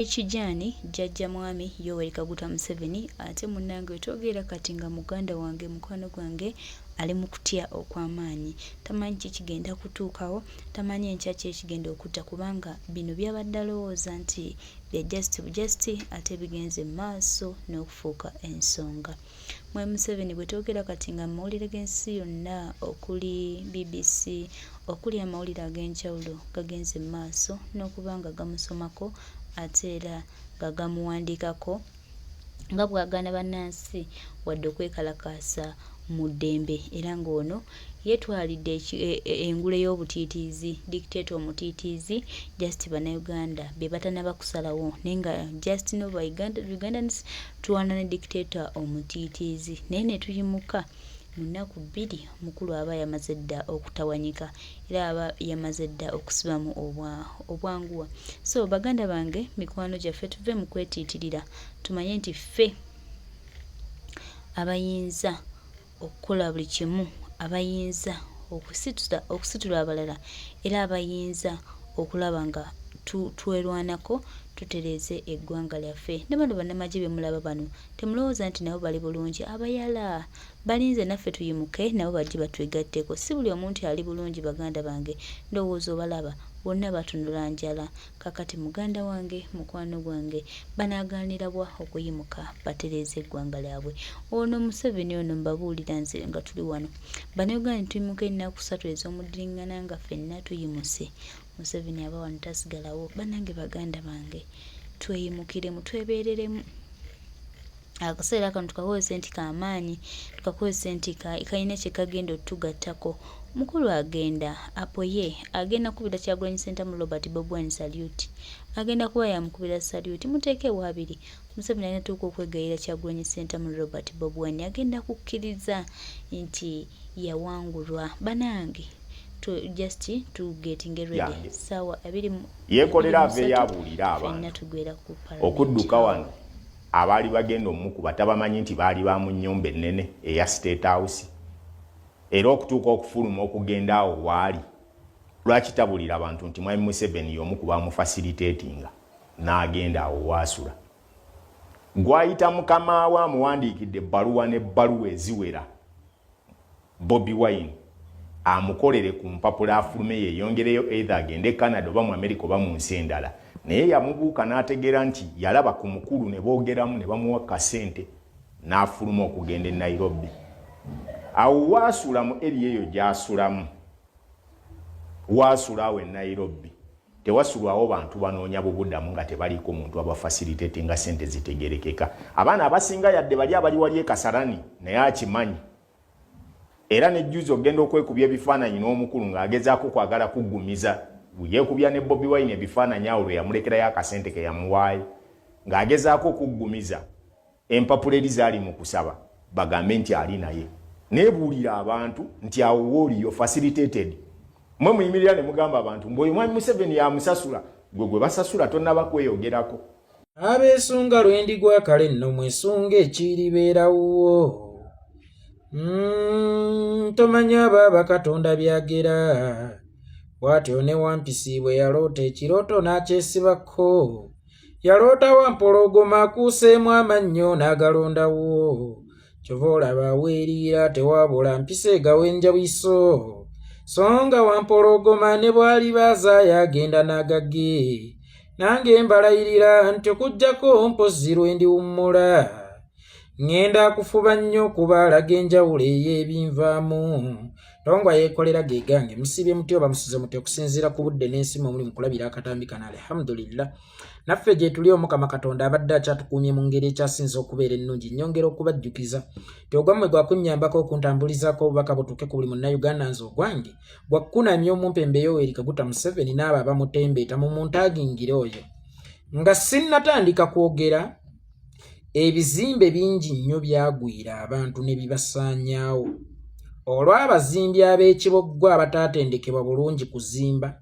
Ekijani jjajja mwami Yoweri Kaguta Museveni ate munnange twogera kati nga muganda wange mukwano gwange ali mu kutya okw'amaanyi. Tamanyi ki kigenda kutuukawo, tamanyi enkya ki ekigenda okutta kubanga bino byabadde alowooza nti bya just ate bigenze maaso n'okufuuka ensonga. Mwami Museveni bwe twogera kati nga mawulire g'ensi yonna okuli BBC okuli amawulire ag'enjawulo gagenze maaso n'okuba nga gamusomako ate era nga gamuwandiikako nga bw'agaana bannansi wadde okwekalakaasa mu ddembe era ng'ono yeetwalidde engule y'obutiitiizi dictator omutiitiizi just bannayuganda be batanaba kusalawo naye nga just no Ugandans tuwana ne dictator omutiitiizi naye ne tuyimuka mu nnaku bbiri mukulu aba yamaze dda okutawanyika era aba yamaze dda okusibamu obwanguwa. So baganda bange mikwano gyaffe tuve mu kwetiitirira tumanye nti ffe abayinza okukola buli kimu, abayinza okusitula abalala era abayinza okulaba nga twerwanako tutereeze eggwanga lyaffe. Ne bano bannamagye be mulaba bano temulowooza nti nabo bali bulungi, abayala balinze naffe tuyimuke nabo bajje batwegatteko. Si buli omuntu ali bulungi baganda bange, ndowooza obalaba bonna batunula njala. Kakati muganda wange mukwano gwange banaaganira bwa okuyimuka batereeze eggwanga lyabwe. Ono Museveni ono mbabuulira nze nga tuli wano bannayuganda tuyimuke ennaku 3 ez'omuddiringana nga ffenna tuyimuse. Museveni aba wano tasigalawo. Bannange baganda bange tweyimukiremu twebeereremu. Akaseera kano tukakozesa nti k'amaanyi, tukakozesa nti kayina kye kagenda otugattako. Mukulu agenda apoye, agenda kubira Kyagulanyi Ssentamu Robert Bobi Wine salute, agenda kuba yamukubira salute. Muteekewo abiri. Museveni alina tuuka okwegayira Kyagulanyi Ssentamu Robert Bobi Wine, agenda kukkiriza nti yawangulwa. Bannange just to getting ready. Sawa abiri yekolera ave yabuulira abantu okudduka wano abaali bagenda omukuba tabamanyi nti baali ba mu nnyumba ennene eya State House era okutuuka okufuluma okugenda awo waali lwaki tabulira abantu nti Mwami Museveni y'omukuba amufacilitatinga n'agenda awo waasula. Gwayita mukama we amuwandiikidde ebbaluwa n'ebbaluwa eziwera Bobi Wine amukolere ku mpapula afulume yeeyongereyo either agende Canada oba mu America oba mu nsi endala, naye yamubuuka n'ategeera nti yalaba ku mukulu ne boogeramu ne bamuwa kasente n'afuluma okugenda e Nairobi. Awo waasula mu eri eyo gy'asulamu, waasula awo e Nairobi tewasulwawo bantu banoonya bubuddamu nga tebaliiko muntu abafacilitate nga sente zitegerekeka. Abaana abasinga yadde bali abali wali e Kasarani naye akimanyi. Era nejjuzo ogenda okwekubya ebifaananyi n'omukulu ng'agezaako kwagala kuggumiza. Yeekubya ne Bobi Wine ebifaananyi awo lwe yamulekerayo akasente ke yamuwaayo ng'agezaako okuggumiza. Empapula eri zaali mu kusaba bagambe nti ali naye. Neebuulira abantu nti awo wooliyo facilitated. Mwe muyimirira ne mugamba abantu mbu oyo Mwami Museveni yamusasula, gwe basasula tonnaba kweyogerako. Abeesunga lwendigwa kale nno mwesunga ekiribeerawo. Tomanya baba Katonda byagera. Bw'atyo ne Wampisi bwe yaloota ekirooto n'akyesibako. Yaloota Wampologoma akuuseemu amannyo n'agalondawo. Kyova olaba aweeriira tewabula Mpisi egawenja bwiso. So nga Wampologoma ne bw'ali baazaayo agenda n'agage. Nange mbalayirira nti okuggyako mpozi lwe ndiwummula. Ngenda kufuba nnyo kubaalaga enjawulo ey'ebinvaamu. Tongwa yeekolera ge gange musibye muti oba musize muti okusinziira ku budde n'ensi mwe muli mu kulabira akatambi kana alhamdulillah. Naffe gye tuli Omukama Katonda abadde akyatukuumye mu ngeri ekyasinze okubeera ennungi. Nnyongera okubajjukiza nti ogwammwe gwakunnyambako okuntambulizaako obubaka butuuke ku buli munnayuganda nze ogwange gwakunamya omumpembe Yoweri Kaguta Museveni n'abo abamutembeeta mu muntaagingire oyo. Nga sinnatandika kwogera ebizimbe bingi nnyo byagwira abantu ne bibasaanyaawo. Olw'abazimbi ab'ekiboggwa abataatendekebwa bulungi kuzimba,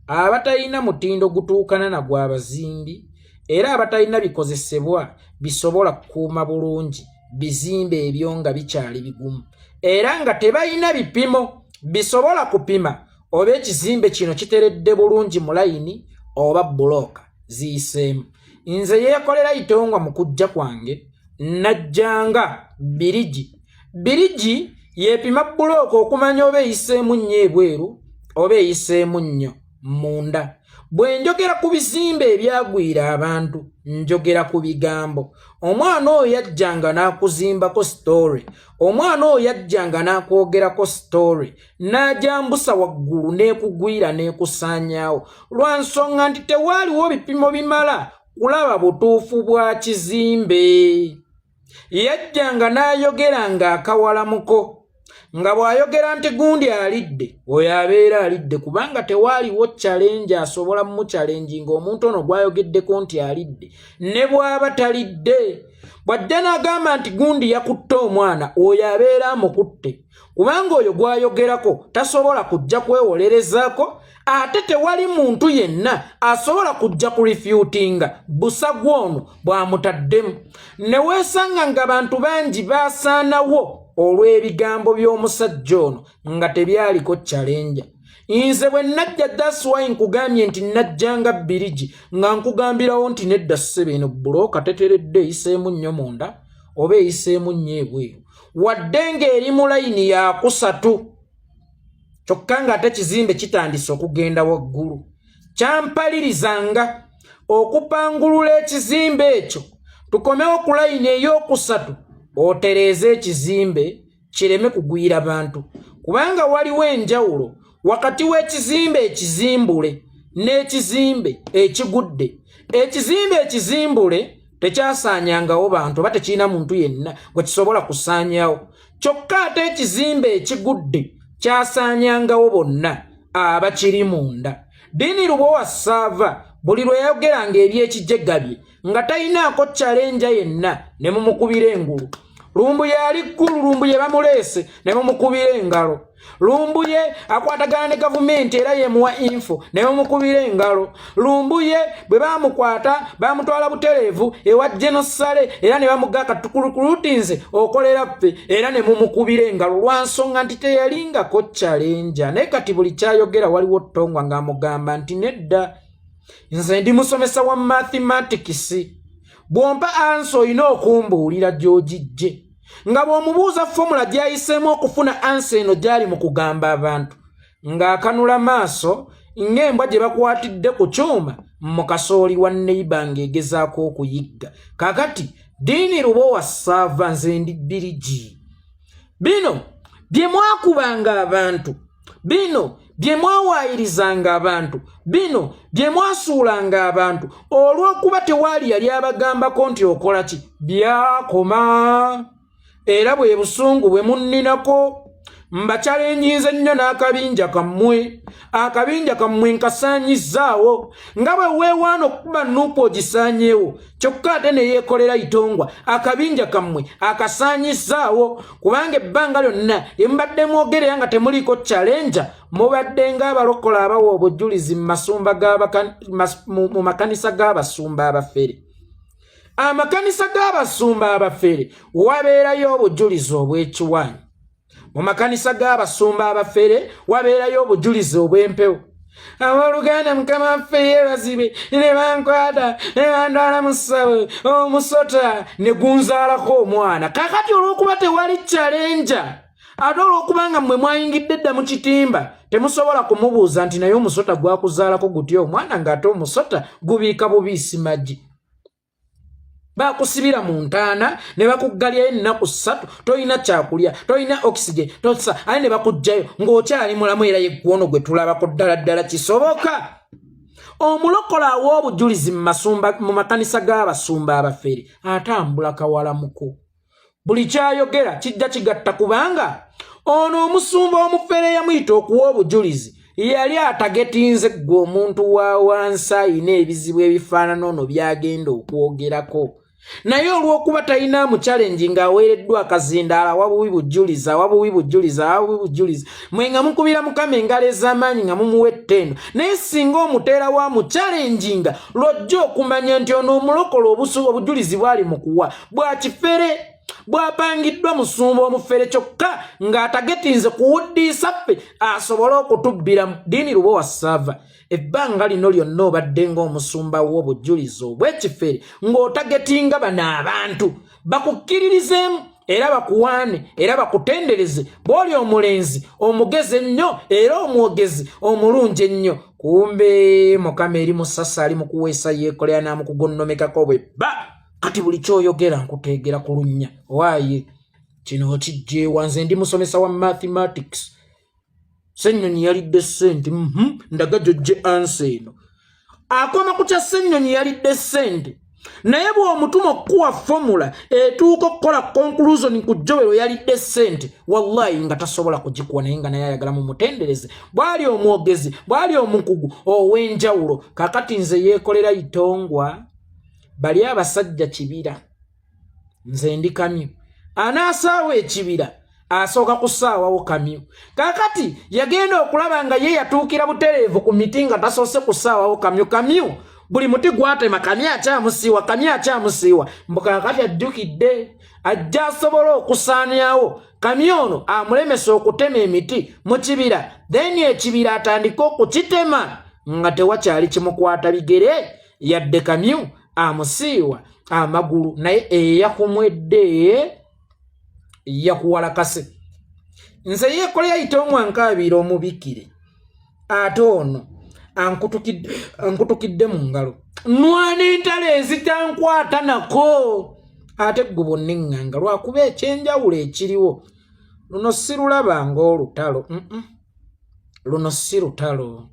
abatalina mutindo gutuukana na gw'abazimbi era abatalina bikozesebwa bisobola kukuuma bulungi bizimbe ebyo nga bikyali bigumu era nga tebalina bipimo bisobola kupima oba ekizimbe kino kiteredde bulungi mu layini oba bbulooka ziyiseemu. nze yeekolera Itongwa mu kujja kwange najjanga birigi yeepima bbulooka okumanya oba eyiseemu nnyo ebweru oba eyiseemu nnyo munda. Bwe njogera ku bizimbe ebyagwira abantu njogera ku bigambo. Omwana oyo yajjanga n'akuzimbako story, omwana oyo yajjanga n'akwogerako story, n'ajambusa waggulu n'ekugwira n'ekusaanyaawo lwa nsonga nti tewaaliwo bipimo bimala kulaba butuufu bwa kizimbe. Yajjanga n'ayogera ng'akawalamuko, nga bw'ayogera nti gundi alidde oyo abeera alidde, kubanga tewaaliwo challenge asobola mu challenge ng'omuntu ono gw'ayogeddeko nti alidde ne bw'aba talidde. Bw'ajja n'agamba nti gundi yakutte omwana oyo abeera amukutte, kubanga oyo gw'ayogerako tasobola kujja kwewolerezaako, ate tewali muntu yenna asobola kujja ku refutinga busa gw'ono bw'amutaddemu. Ne weesanga ng'abantu bangi baasaanawo olw'ebigambo by'omusajja ono nga tebyaliko challenge. Nze bwe najja that's why nkugambye nti najjanga birigi nga nkugambirawo nti nedda ssebe eno bbulooka teteredde eyiseemu nnyo munda oba eyiseemu nnyo ebweru, wadde ng'eri mu layini ya kusatu kyokka ng'ate kizimbe kitandise okugenda waggulu. Kyampalirizanga okupangulula ekizimbe ekyo tukomewo ku layini ey'okusatu otereeze ekizimbe kireme kugwira bantu, kubanga waliwo enjawulo wakati w'ekizimbe ekizimbule n'ekizimbe ekigudde. Ekizimbe ekizimbule tekyasaanyangawo bantu oba tekirina muntu yenna gwe kisobola kusaanyawo, kyokka ate ekizimbe ekigudde kyasaanyangawo bonna abakiri munda. Dini Lubowa Ssaava buli lwe yayogeranga eby'ekijjega bye nga talinaako challenge yenna ne mumukubira engulu. Lumbuye ali ggulu, Lumbuye bamuleese ne mumukubira engalo. Lumbuye akwatagana ne gavumenti era yemuwa info ne mumukubira engalo. Lumbuye bwe bamukwata bamutwala butereevu ewa Genosale era ne bamuga akatukulukurutinze okolera ffe era ne mumukubira engalo lwa nsonga nti teyalingako challenge. Naye kati buli kyayogera waliwo Ttongwa ng'amugamba nti nedda, nze ndi musomesa wa mathematics, bw'ompa ansa olina okumbuulira gy'ogijje. Nga bw'omubuuza formula gy'ayiseemu okufuna ansa eno gy'ali mu kugamba abantu, ng'akanula maaso ng'embwa gye bakwatidde ku kyuma mu kasooli wa neighbor ng'egezaako okuyigga. Kakati Dini Lubowa Ssaava nze ndi birigi. Bino bye mwakubanga abantu, bino bye mwawaayirizanga abantu, bino bye mwasuulanga abantu, olw'okuba tewaali yali abagambako nti okola ki, byakoma. Era bwe busungu bwe munninako mbakyalenjinze nnyo n'akabinja kammwe. Akabinja kammwe nkasaanyizaawo nga bwe weewaana okuba nuupu ogisaanyeewo, kyokka ate ne yeekolera Itongwa. Akabinja kammwe akasaanyizaawo kubanga ebbanga lyonna lye mubadde mwogerera nga temuliiko challenge mubadde ng'abalokola abawa obujulizi mu makanisa g'abasumba abafere. Amakanisa g'abasumba abafere wabeerayo obujulizi obw'ekiwaanyi. Mu makanisa g'abasumba abafere wabeerayo obujulizi obw'empewo. Abooluganda Mukama waffe yeebazibe ne bankwata ne bandwala mu ssabo omusota ne gunzaalako omwana. Kaakati olw'okuba tewali challenge ate olw'okubanga mmwe mwayingidde dda mu kitimba temusobola kumubuuza nti naye omusota gwakuzaalako gutya omwana ng'ate omusota gubiika bubiisi magi. Bakusibira mu ntaana ne bakuggalyayo ennaku 3 toyina kyakulya toyina oxygen tosa aye ne bakugjayo ng'okyali mulamu era yeggwono gwe tulabako ddala ddala kisoboka. Omulokola aw'obujulizi mu makanisa g'abasumba abafere atambula kawalamuko. Buli kyayogera kijja kigatta kubanga ono omusumba omufere yamuyita okuwa obujulizi yali atagetinze gwe omuntu wa wansi ayina ebizibu ebifaanana ono byagenda okwogerako. Naye olw'okuba talina mu challenge ng'aweereddwa akazindaala wabuwi bujulizi mwe nga mukubira Mukama engalo ez'amaanyi nga mumuwa ettendo. Naye singa omuteera wa mu challenge nga lw'ojja okumanya nti ono omulokola obujulizi bwali mu kuwa bwa kifere bwapangiddwa musumba omufere kyokka ng'atagetinze kuwuddiisa ffe asobole okutubbira mu ddiini Lubowa Sava. Ebbanga lino lyonna obadde ng'omusumba w'obujulizi obw'ekifere ng'otagetinga bano abantu bakukkiririzeemu era bakuwaane era bakutendereze bw'oli omulenzi omugezi ennyo era omwogezi omulungi ennyo. Kumbe Mukama eri musasa ali mu kuweesa yeekolera n'amukugonnomekako bwebba. Kati buli kyoyogera nkuteegera ku lunnya. Waaye kino kijje wanze ndi musomesa wa mathematics. Ssennyonyi yalidde ssente ndaga jojje ansi eno. Akoma ku kya ssennyonyi yalidde ssente. Naye bw'omutuma okuwa formula etuuka okukola conclusion ku jjobero yalidde ssente wallahi nga tasobola kugikuwa naye nga naye ayagala mumutendereze. Bw'ali omwogezi bw'ali omukugu ow'enjawulo. Kakati nze yeekolera itongwa bali abasajja kibira nze ndi kamyu anaasaawa ekibira asooka kusaawawo kamyu. Kakati yagenda okulaba nga ye yatuukira butereevu ku miti nga tasoose kusaawawo kamyu buli muti gwatema kamyu akyamusiiwa mbu kakati ajjukidde ajja asobola okusaanyawo kamyu ono amulemesa okutema emiti mu kibira then ekibira atandika okukitema nga tewakyali kimukwata bigere yadde kamyu amusiiwa amagulu naye eyakumwedde yakuwalakase. Nze yeekolera itongwa nkaabira omubikire ate ono ankutukidde mu ngalo nwana entale ezitankwata nako ate gwe bonna eŋŋanga lwakuba ekyenjawulo ekiriwo luno sirulaba ng'olutalo luno si lutalo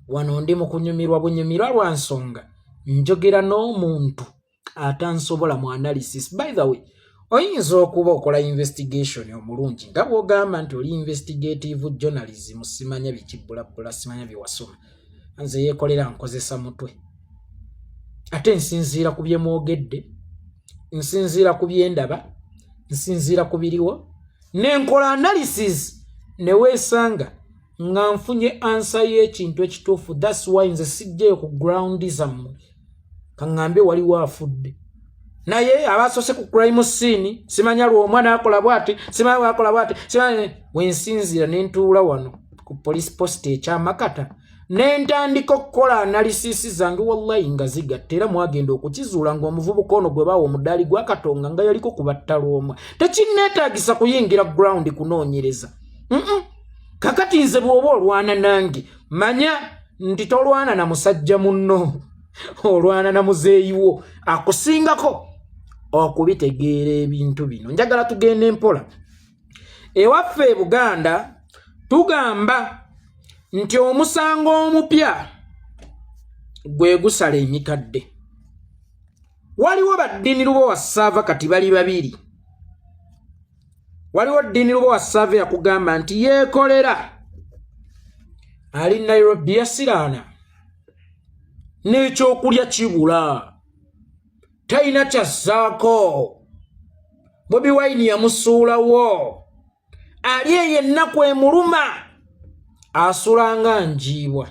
wano ndi mu kunyumirwa bunyumirwa lwa nsonga njogera n'omuntu atansobola mu analysis. By the way oyinza okuba okola investigation omulungi nga bw'ogamba nti oli investigative journalism simanya bikibbulabbula simanya byewasoma. Nze yeekolera nkozesa mutwe ate nsinziira ku bye mwogedde nsinziira ku byendaba nsinziira ku biriwo nenkola analysis ne weesanga nga nfunye ansa y'ekintu ekituufu. That's why nze sijjeyo ku ground zammwe kaŋŋambe waliwo afudde naye abasoose ku crime scene simanya lw'omwana akola bw'ati simanya bw'akola bw'ati simanya wensinziira ne ntuula wano ku police post ekyamakata nentandika okukola analysis zange wallahi nga zigatta era mwagenda okukizuula ng'omuvubuka ono gwe baawa omudaali gwa Katonga nga yaliko kubatta lw'omwa. Tekinneetaagisa kuyingira ground kunoonyereza. Kakati nze bw'oba olwana nange manya nti tolwana na musajja munno olwana na muzeeyiwo akusingako okubitegeera ebintu bino. Njagala tugende mpola. Ewaffe e Buganda tugamba nti omusango omupya gwe gusala emikadde. Waliwo baddiini Lubowa Sava kati bali babiri. Waliwo ddiini Lubowa Sava yakugamba nti yeekolera ali Nairobi yasiraana n'ekyokulya kibula talina kyassaako. Bobi Wine yamusuulawo ali eyo ennaku emuluma asulanga njiibwa.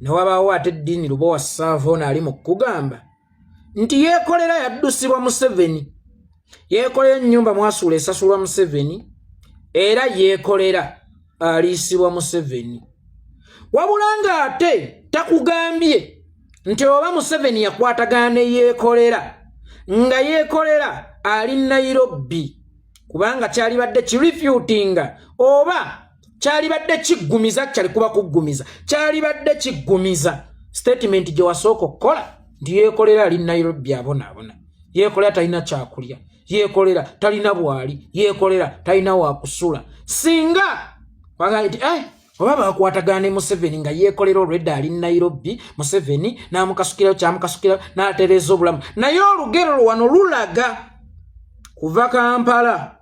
Ne wabaawo ate ddiini Lubowa Sava ono ali mu kugamba nti yeekolera yaddusibwa Museveni, yeekolera ennyumba mwasuula esasulwa Museveni era yeekolera aliisibwa Museveni. Wabula nga ate takugambye nti oba Museveni yakwatagana ne yeekolera nga yeekolera ali Nairobi kubanga kyali badde kirefutinga oba kyali badde kiggumiza kyali kuba kuggumiza kyali badde kiggumiza statement gye wasooka okukola nti yeekolera ali Nairobi abonaabona, yeekolera talina kyakulya, yeekolera talina bwali, yeekolera talina wakusula. Singa wagaa nti oba bakwatagana ne Museveni nga yeekolera olwedda ali Nairobi, Museveni n'amukasukirayo kyamukasukirayo n'atereeza obulamu. Naye olugero wano lulaga kuva Kampala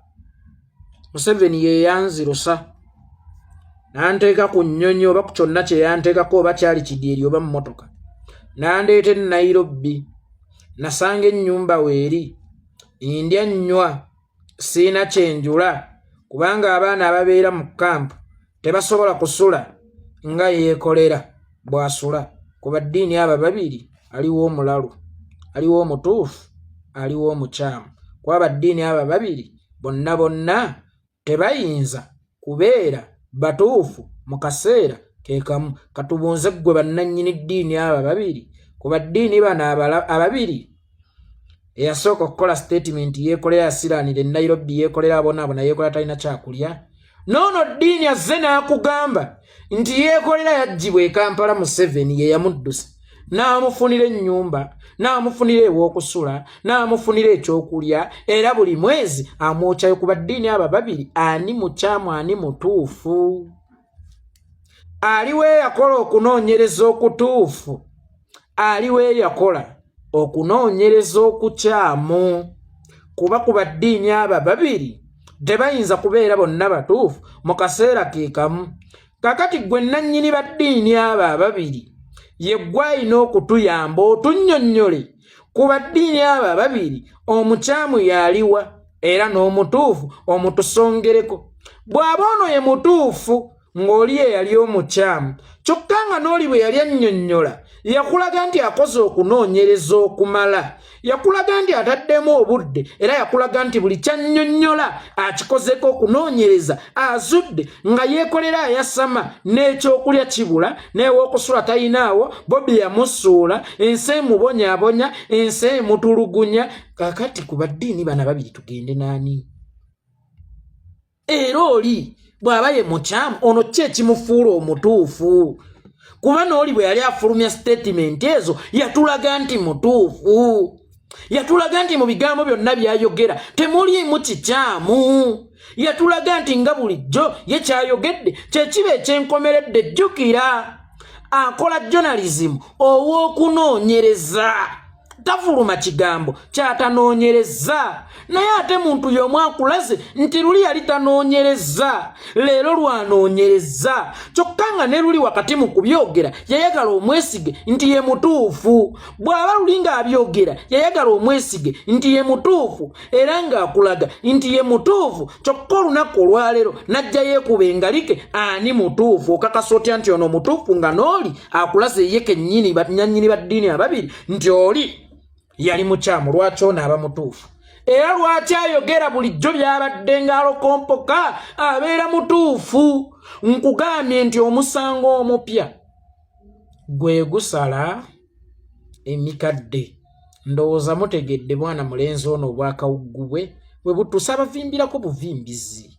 Museveni yeeyanzirusa n'anteeka ku nnyonyi oba ku kyonna kye yanteekako oba kyali kidyeri oba mu mmotoka n'andeeta e Nairobi. Nasanga ennyumba weeri ndya nnywa siina kyenjula kubanga abaana ababeera mu kampu tebasobola kusula nga yeekolera bw'asula. Ku baddiini aba babiri aliwo omulalu, aliwo omutuufu, aliwo omukyamu. kwa baddiini aba babiri bonna tebayinza kubeera batuufu mu kaseera kekamu. Katubunze gwe bannannyini ddiini aba babiri ku baddiini bano ababiri eyasooka okukola statement yeekolera yasiraanira e Nairobi yeekolera abonaabona yeekolera talina kyakulya. Noono ddiini azze n'akugamba nti yeekolera yaggyibwa e Kampala Museveni ye yamuddusa n'amufunira ennyumba n'amufunira ew'okusula n'amufunira ekyokulya era buli mwezi amwokyayo ku baddiini aba babiri ani mukyamu ani mutuufu. Aliwe yakola okunoonyereza okutuufu aliwe yakola okunoonyereza okukyamu kuba ku baddiini aba babiri tebayinza kubeera bonna batuufu mu kaseera ke kamu. Kakati gwe nannyini baddiini aba ababiri ye gw'alina okutuyamba otunnyonnyole ku baddiini aba ababiri omukyamu yaliwa era n'omutuufu omutusongereko. Bw'aba ono ye mutuufu ng'oli ye yali omukyamu kyokka nga n'oli bwe yali annyonnyola yakulaga nti akoze okunoonyereza okumala, yakulaga nti ataddemu obudde era yakulaga nti buli kyannyonnyola akikozeko okunoonyereza azudde nga yeekolera ayasama n'ekyokulya kibula n'ew'okusula talinaawo. Bobi yamusuula ensi emubonyaabonya ensi emutulugunya. Kakati ku baddiini bano babiri tugende n'ani? Era oli bw'aba ye mukyamu ono ki ekimufuula omutuufu? Kuba n'oli bwe yali afulumya statement ezo yatulaga nti mutuufu, yatulaga nti mu bigambo byonna by'ayogera temuliimu kikyamu, yatulaga nti nga bulijjo ye kyayogedde kye kiba ekyenkomeredde. Jjukira akola journalism ow'okunoonyereza, tafuluma kigambo kyatanoonyereza. Naye ate muntu y'omu akulaze nti luli yali tanoonyereza leero lwanoonyereza. Kyokka nga ne luli wakati mu kubyogera yayagala omwesige nti ye mutuufu. Bw'aba luli ng'abyogera yayagala omwesige nti ye mutuufu era ng'akulaga nti ye mutuufu. Kyokka olunaku olwaleero najja yeekuba engalike ani mutuufu. Okakasa otya nti ono mutuufu nga n'oli akulaze ye kennyini bannannyini baddiini ababiri nti oli yali mukyamu? Lwaki ono aba mutuufu? Era lwaki ayogera bulijjo byabadde ng'alokompoka abeera mutuufu? Nkugambye nti omusango omupya gwe gusala emikadde. Ndowooza mutegedde bwana mulenzi ono obwakawuggu bwe butuusa abavimbirako buvimbizi.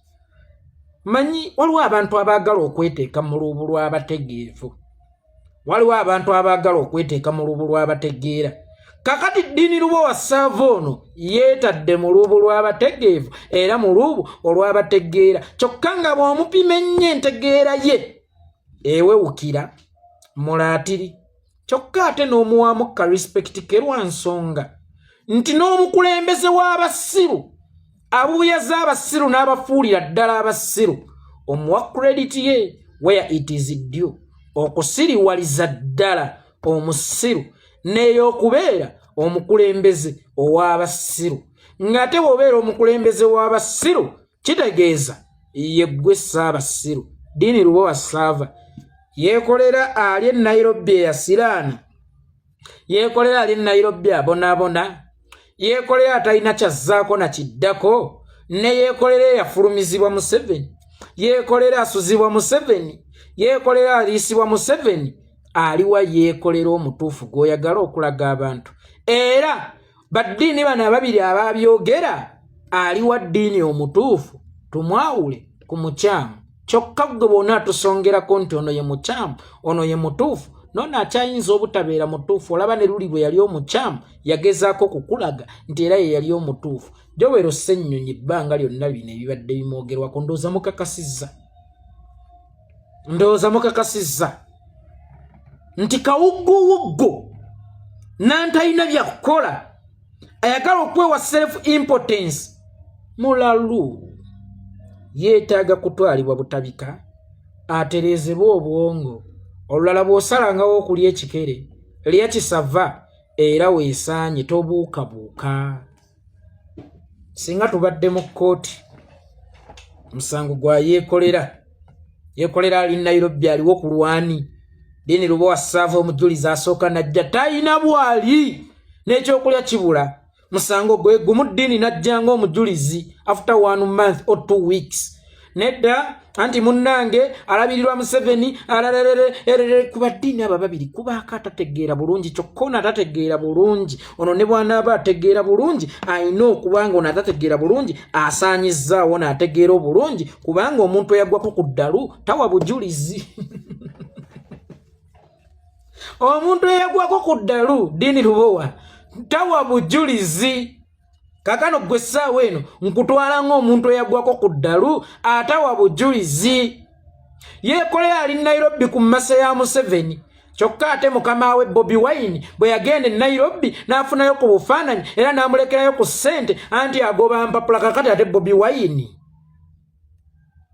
Manyi waliwo abantu abaagala okweteeka mu lubu lw'abategeevu, waliwo abantu abaagala okweteeka mu lubu lw'abategeera. Kakati ddiini lubo wa Ssaava ono yeetadde mu lubu lw'abategeevu era mu lubu olw'abategeera. Kyokka nga bw'omupima ennyo entegeera ye ewewukira mulaatiri. Kyokka ate n'omuwaamu ka respect ke lwa nsonga nti n'omukulembeze w'abasiru abuuyaza abasiru n'abafuulira ddala abasiru omuwa credit ye where it is due, okusiriwaliza ddala omusiru n'ey'okubeera omukulembeze ow'abasiru. Ng'ate bw'obeera omukulembeze w'abasiru kitegeeza ye ggwe Ssaabasiru. Ddiini Lubo wa Ssaava yeekolera ali e Nairobi eyasiraana, yeekolera ali e Nairobi abonaabona, yeekolera atalina kyazzaako na kiddako, ne yeekolera eyafulumizibwa Museveni, yeekolera asuzibwa Museveni, yeekolera aliisibwa Museveni. Aliwa yeekolera omutuufu gw'oyagala okulaga abantu. Era baddiini bano ababiri ababyogera aliwa ddiini omutuufu tumwawule ku mukyamu. Kyokka gwe bonna atusongerako nti ono ye mukyamu ono ye mutuufu, noono akyayinza obutabeera mutuufu. Olaba ne luli bwe yali omukyamu yagezaako kukulaga nti era ye yali omutuufu. Jowero Ssennyonyi ebbanga lyonna bino ebibadde bimwogerwako ndowooza mukakasizza nti kawugguwuggu nantalina byakukola ayagala okwewa self importance. Mulalu yeetaaga kutwalibwa butabika atereezebwa obwongo. Olulala bw'osalangawo okulya ekikere lya kisava era weesaanye tobuukabuuka. Singa tubadde mu kkooti musango gwa yeekolera ali Nairobi aliwo ku lwani. Ddiini Lubo wa Ssaava omujulizi asooka najja talina bwali n'ekyokulya kibula. musango gwe gumu dini najjanga omujulizi after 1 month or 2 weeks nedda anti munnange alabirirwa Museveni alalere kuba dini aba babiri kuba akatategeera bulungi kyokona atategeera bulungi ono ne bwana aba ategeera bulungi ayino kubanga ono atategeera bulungi asaanyizaawo n'ategeera obulungi kubanga omuntu eyagwako ku ddalu tawa bujulizi omuntu eyagwako ku ddalu dini lubowa tawa bujulizi kakano gwe ssaawa eno nkutwala ng'omuntu eyagwako ku ddalu atawa bujulizi yeekolera ali Nairobi ku mmasa ya Museveni kyokka ate mukama we Bobi Wine bwe yagenda e Nairobi n'afunayo ku bufaananyi era n'amulekerayo ku ssente anti agoba mpapula kakati ate Bobi Wine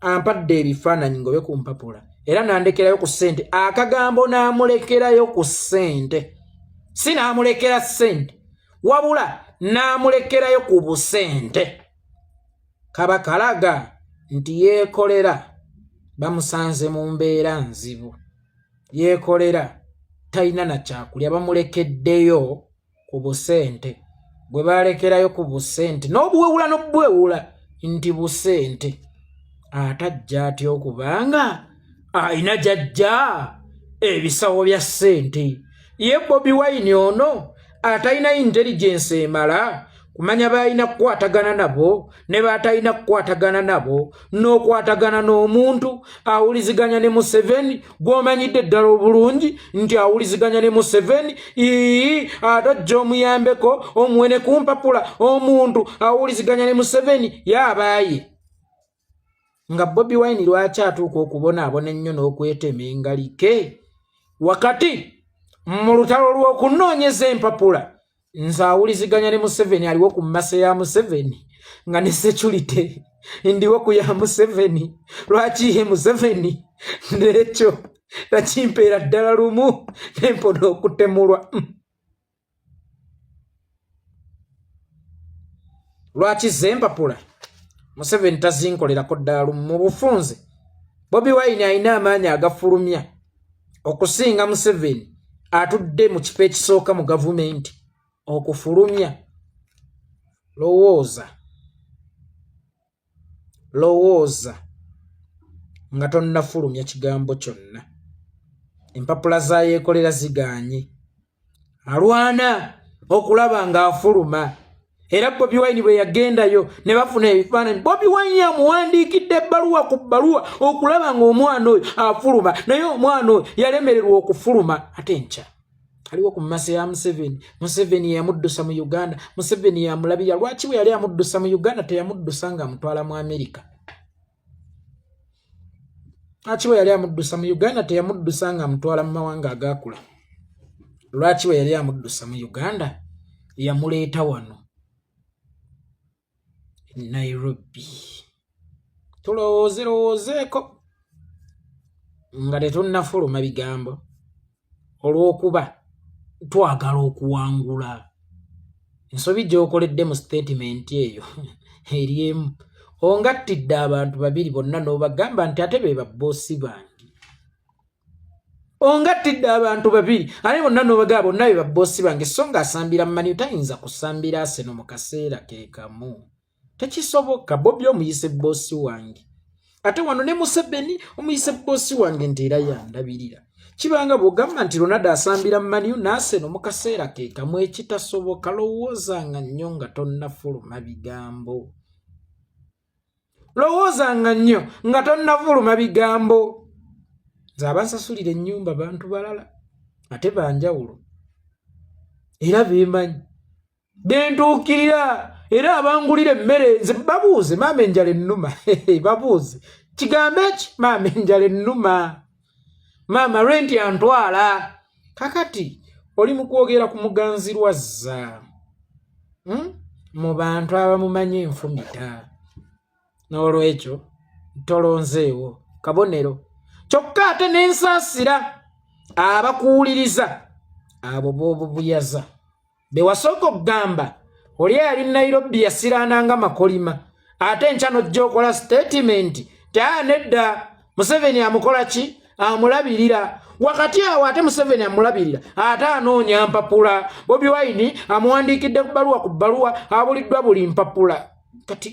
ampadde ebifaananyi ngobe ku mpapula era n'andekerayo ku ssente akagambo n'amulekerayo ku ssente si n'amulekera ssente wabula n'amulekerayo ku busente kabakalaga nti yeekolera bamusanze mu mbeera nzibu yeekolera talina na kyakulya bamulekeddeyo ku busente gwe balekerayo ku busente n'obuwewula nti busente atajja atya okubanga ayina jajja ebisawo bya ssente ye Bobi Wine ono atalina intelligence emala kumanya balina kukwatagana nabo ne batalina kukwatagana nabo n'okwatagana n'omuntu awuliziganya ne Museveni gw'omanyidde ddala obulungi nti awuliziganya ne Museveni atajja omuyambeko omuwene ku mpapula omuntu awuliziganya ne Museveni yabaaye nga Bobi Wine lwaki atuuka okubonaabona ennyo n'okwetema engalike wakati mu lutalo lw'okunoonyeza empapula nze awuliziganya ne Museveni aliwo ku mmasa ya Museveni nga ne security ndiwo ku ya Museveni lwaki ye Museveni n'ekyo takimpeera ddala lumu n'empona okutemulwa lwaki ze empapula Museveni tazinkolerako ddala lumu mu bufunze Bobi Wine alina amaanyi agafulumya okusinga Museveni atudde mu kifo ekisooka mu gavumenti okufulumya lowooza nga tonnafulumya kigambo kyonna empapula zayeekolera ziganye alwana okulaba ng'afuluma era Bobi Wine bwe yagendayo ne bafuna ebifaananyi Bobi Wine yamuwandiikidde ebbaluwa ku bbaluwa okulaba ng'omwana oyo afuluma naye omwana oyo yalemererwa okufuluma ate nkya aliwo ku mmasa ya Museveni yamuddusa mu Uganda Museveni yamulabira lwaki bwe yali amuddusa mu Uganda teyamuddusa ng'amutwala mu Amerika lwaki bwe yali amuddusa mu Uganda teyamuddusa ng'amutwala mu mawanga agaakula lwaki bwe yali amuddusa mu Uganda yamuleeta wano Nairobi tulowoozeeko nga tetunnafuluma bigambo olw'okuba twagala okuwangula ensobi gy'okoledde mu statement eyo eri emu ongattidde abantu babiri bonna n'obagamba nti ate be babboosi bange ongattidde abantu babiri ate bonna n'obagamba bonna be babboosi bange so ng'asambira mmanyi tayinza kusambira Aseno mu kaseera ke kamu tekisoboka Bobi omuyise boosi wange ate wano ne Museveni omuyise boosi wange nti era yandabirira kibanga bw'ogamba nti Ronaldo asambira Manu n'Arsenal mu kaseera ke kamu ekitasoboka lowoozanga nnyo nga tonnafuluma bigambo lowoozanga nnyo nga tonnafuluma bigambo nze abansasulira ennyumba bantu balala ate banjawulo era beemanyi bentuukirira era abangulira emmere nze babuuze maama enjala ennuma babuuze kigambo eki maama enjala ennuma maama renti antwala kakati oli mu kwogera ku muganzirwazza mu bantu abamumanyi enfumita n'olwekyo tolonzeewo kabonero kyokka ate n'ensaasira abakuwuliriza abo b'obubuyaza be wasooka okugamba oli ali Nairobi yasiraananga makolima ate enkya n'ojja okola statement nedda Museveni amukola ki amulabirira wakati awo ate Museveni amulabirira ate anoonya mpapula Bobi Wine amuwandiikidde ku bbaluwa abuliddwa buli mpapula kati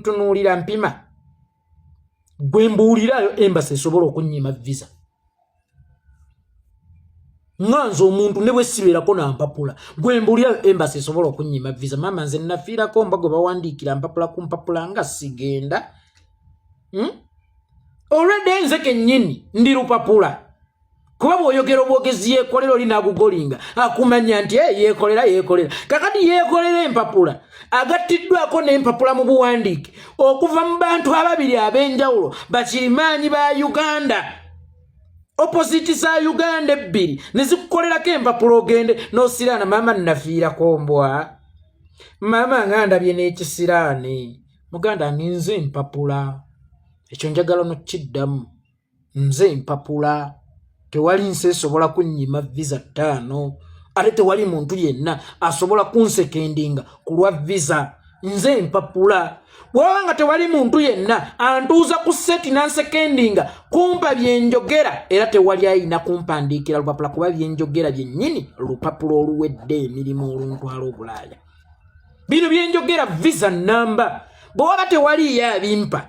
tunuulira mpima gwe mbuulirayo embassy esobola okunnyima visa nganze omuntu ne bwe sibeerako na mpapula gwe mbuulirayo embassy esobola okunnyima visa mama nze nafiirako mbago bawandiikira mpapula ku mpapula nga sigenda already nze kennyini ndi lupapula kuba bw'oyogera obwogezi yeekolera oli naagugolinga akumanya nti yeekolera kakati yeekolera empapula agattiddwako n'empapula mu buwandiike okuva mu bantu ababiri ab'enjawulo bakirimaanyi ba Uganda opposite za Uganda ebbiri ne zikukolerako empapula ogende n'osiraana maama nafiirako mbwa maama nga ndabye n'ekisiraane muganda nze empapula ekyo njagala nokiddamu nze empapula tewali nsi esobola kunnyima visa 5 ate tewali muntu yenna asobola kunsekendinga ku lwa visa nze empapula bw'obanga tewali muntu yenna antuuza ku seti nansekendinga kumpa byenjogera era tewali ayina kumpandiikira lupapula kuba byenjogera byennyini lupapula oluwedde emirimu oluntwala obulaaya bino byenjogera visa namba bw'oba tewaliyo abimpa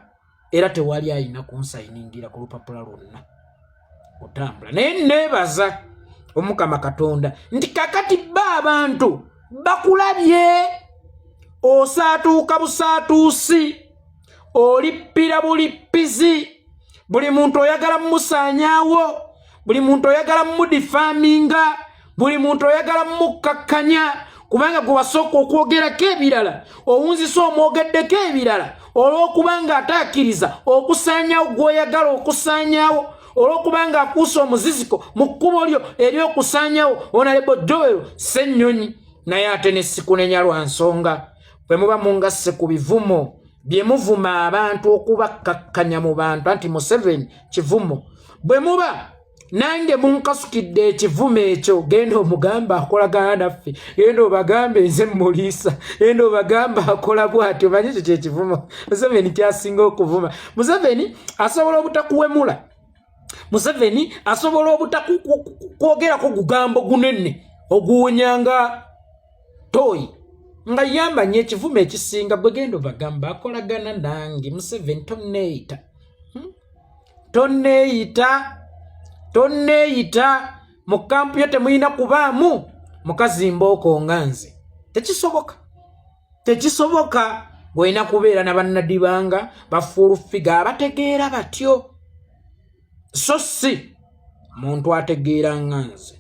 era tewali ayina kunsayiningira ku lupapula lwonna otambula naye neebaza Omukama Katonda nti kakati abantu bakulabye osaatuuka busaatuusi olippira bulippizi buli muntu oyagala mumusaanyaawo buli muntu oyagala mumudifaaminga buli muntu oyagala mumukkakkanya kubanga gwe wasooka okwogerako ebirala owunzisa omwogeddeko ebirala olw'okubanga ataakiriza okusaanyaawo gw'oyagala okusaanyaawo olw'okubanga akuusa omuziziko mu kkubo lyo ery'okusaanyaawo Honorable Joel Ssennyonyi naye ate ne sikunenya lwa nsonga bwe muba mungasse ku bivumo bye muvuma abantu okubakkakkanya mu bantu anti Museveni kivumo bwe muba nange munkasukidde ekivumo ekyo genda omugamba akolagana naffe genda obagambe nze muliisa genda obagamba akola bw'atyo manyi ekyo kyekivumo Museveni kyasinga okuvuma Museveni asobola obutakuwemula Museveni asobola obutakwogerako gugambo gunene oguwonyanga toyi nga yambanye ekivumo ekisinga bwe genda obagamba akolagana nange Museveni tonneeyita mu kampu yo temuyina kubaamu mukazimba okonga nze tekisoboka bw'olina kubeera na bannadibanga bafuulufiga abategeera batyo so si muntu ategeera nga nze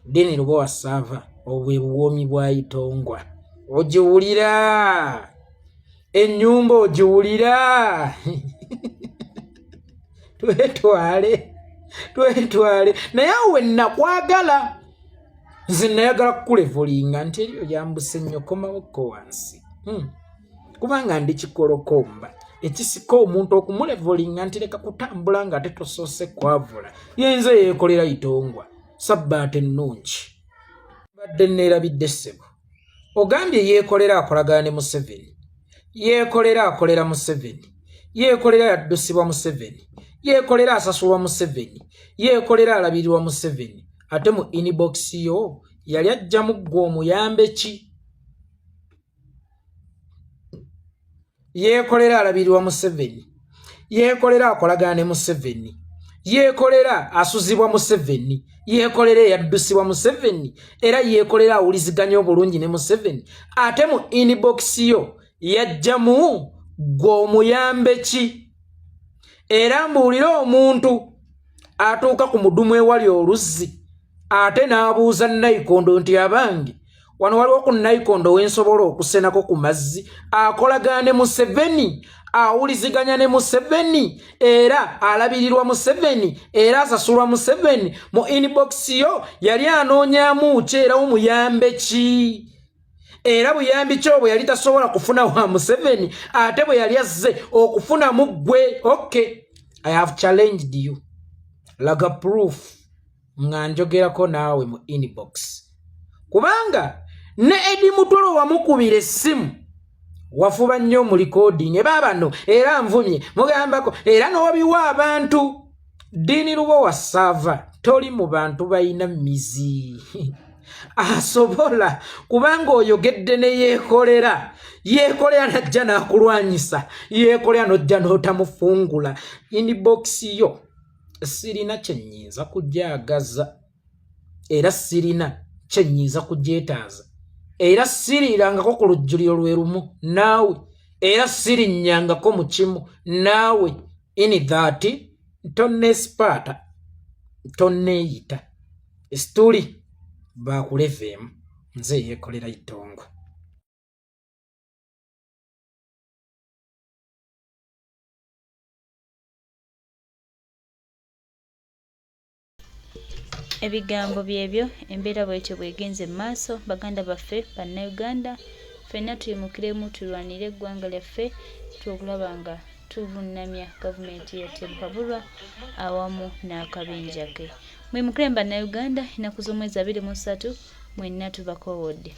Deni Lubowa Sava obwe buwomi bwa Itongwa ogiwulira ennyumba ogiwulira twetwale naye awe nakwagala nze nayagala kulevolinga nti eriyo yambuse nnyo komawoko wansi kubanga ndi kikolokomba ekisika omuntu okumulevolinga nti leka kutambula nga ate tosoose kwavula yenze yeekolera Itongwa sabbaate ennungi badde neerabidde ssebo ogambye yeekolera akolagana ne Museveni yeekolera akolera Museveni yeekolera yaddusibwa Museveni yeekolera asasulwa Museveni yeekolera alabirirwa Museveni ate mu inbox yo yali ajjamu ggwe omuyambe ki yeekolera alabirirwa Museveni yeekolera akolagana ne Museveni yeekolera asuzibwa Museveni yeekolera yaddusibwa Museveni era yeekolera awuliziganya obulungi ne Museveni ate mu inbox yo yajjamu ggwe omuyambe ki era mbuulira omuntu atuuka ku mudumu ewali oluzzi ate n'abuuza Nayikondo nti abange wano waliwo ku Nayikondo wensobola okusenako ku mazzi akolagana ne Museveni awuliziganya ne Museveni era alabirirwa Museveni era asasulwa Museveni mu inbox yo yali anoonyaamu ki era omuyambe ki era buyambi ki obwe yali tasobola kufuna wa Museveni ate bwe yali azze okufuna mu ggwe okay I have challenged you laga proof nga njogerako naawe mu inbox kubanga ne Edi Mutolo wamukubira essimu wafuba nnyo mu recording eba bano era nvumye mugambako era n'obiwa abantu Dini lubo wasava toli mu bantu bayina mizi asobola kubanga oyogedde ne yeekolera najja n'akulwanyisa yeekolera n'ojja n'otamufungula inbox yo sirina kyennyinza kugyagaza era sirina kyennyinza kugyetaaza era siriirangako ku lujjuliro lwe lumu naawe era sirinnyangako mu kimu naawe in that tonneesipaata tonneeyita situli baakuleveemu nze yeekolera itongo. Ebigambo byebyo embeera bwetyo bwegenze mu maaso baganda baffe bannayuganda ffenna tuyimukiremu tulwanire eggwanga lyaffe tuokulaba nga tuvunnamya gavumenti ya Tebukabulwa awamu n'akabinja ke. Mwimukire bannayuganda ennaku z'omwezi 23 mwenna tubakoowodde.